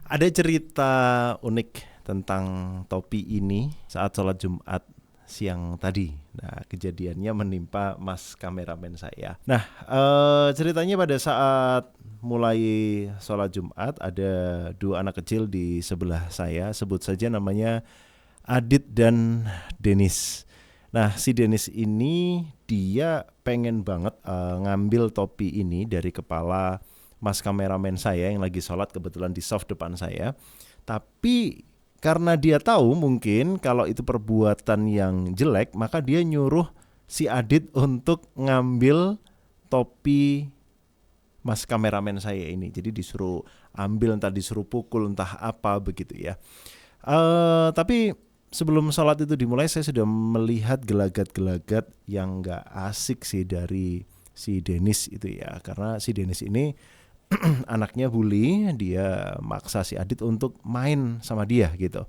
Ada cerita unik tentang topi ini saat sholat Jumat siang tadi. Nah, kejadiannya menimpa Mas kameramen saya. Nah, ceritanya pada saat mulai sholat Jumat ada dua anak kecil di sebelah saya. Sebut saja namanya Adit dan Denis. Nah, si Denis ini dia pengen banget ngambil topi ini dari kepala Mas kameramen saya yang lagi sholat kebetulan di soft depan saya. Tapi karena dia tahu mungkin kalau itu perbuatan yang jelek, maka dia nyuruh si Adit untuk ngambil topi Mas kameramen saya ini. Jadi disuruh ambil, entah disuruh pukul, entah apa begitu ya. Tapi sebelum sholat itu dimulai, saya sudah melihat gelagat-gelagat yang gak asik sih dari si Denis itu ya. Karena si Denis ini anaknya bully, dia maksa si Adit untuk main sama dia gitu.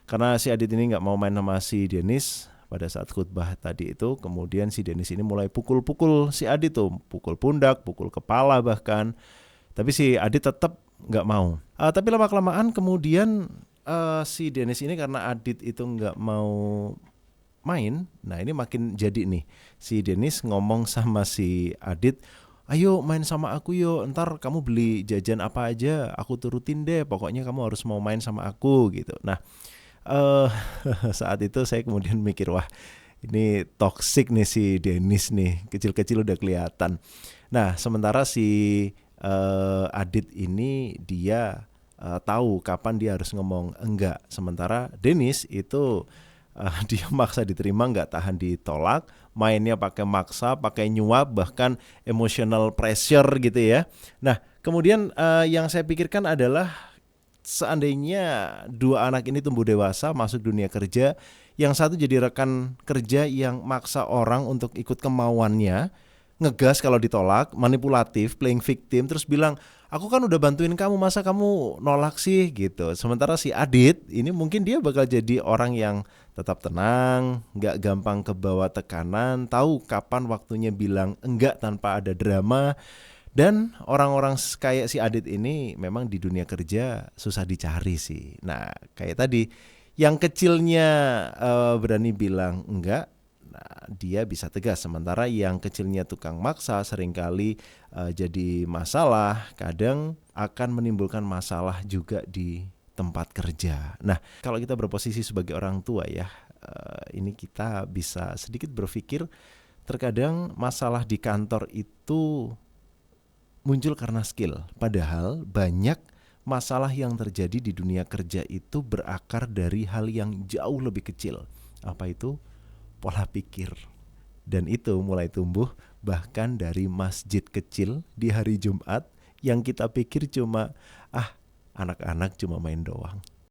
Karena si Adit ini gak mau main sama si Denis pada saat khutbah tadi itu, kemudian si Denis ini mulai pukul-pukul si Adit tuh, pukul pundak, pukul kepala bahkan. Tapi si Adit tetap gak mau. Tapi lama-kelamaan kemudian si Denis ini karena Adit itu gak mau main, nah ini makin jadi nih. Si Denis ngomong sama si Adit, ayo main sama aku yuk, ntar kamu beli jajan apa aja, aku turutin deh, pokoknya kamu harus mau main sama aku gitu. Nah, saat itu saya kemudian mikir, wah ini toxic nih si Denis nih, kecil-kecil udah kelihatan. Nah, sementara si Adit ini dia tahu kapan dia harus ngomong enggak. Sementara Denis itu dia maksa diterima, nggak tahan ditolak, mainnya pakai maksa, pakai nyuap, bahkan emotional pressure gitu ya. Nah, kemudian yang saya pikirkan adalah seandainya dua anak ini tumbuh dewasa, masuk dunia kerja, yang satu jadi rekan kerja yang maksa orang untuk ikut kemauannya, ngegas kalau ditolak, manipulatif, playing victim, terus bilang, aku kan udah bantuin kamu, masa kamu nolak sih gitu. Sementara si Adit ini mungkin dia bakal jadi orang yang tetap tenang, gak gampang kebawa tekanan, tahu kapan waktunya bilang enggak tanpa ada drama. Dan orang-orang kayak si Adit ini memang di dunia kerja susah dicari sih. Nah, kayak tadi, yang kecilnya berani bilang enggak, nah, dia bisa tegas. Sementara yang kecilnya tukang maksa seringkali jadi masalah, kadang akan menimbulkan masalah juga di tempat kerja. Nah, kalau kita berposisi sebagai orang tua ya, ini kita bisa sedikit berpikir, terkadang masalah di kantor itu muncul karena skill. Padahal banyak masalah yang terjadi di dunia kerja itu berakar dari hal yang jauh lebih kecil. Apa itu? Pola pikir. Dan itu mulai tumbuh bahkan dari masjid kecil di hari Jumat yang kita pikir cuma anak-anak cuma main doang.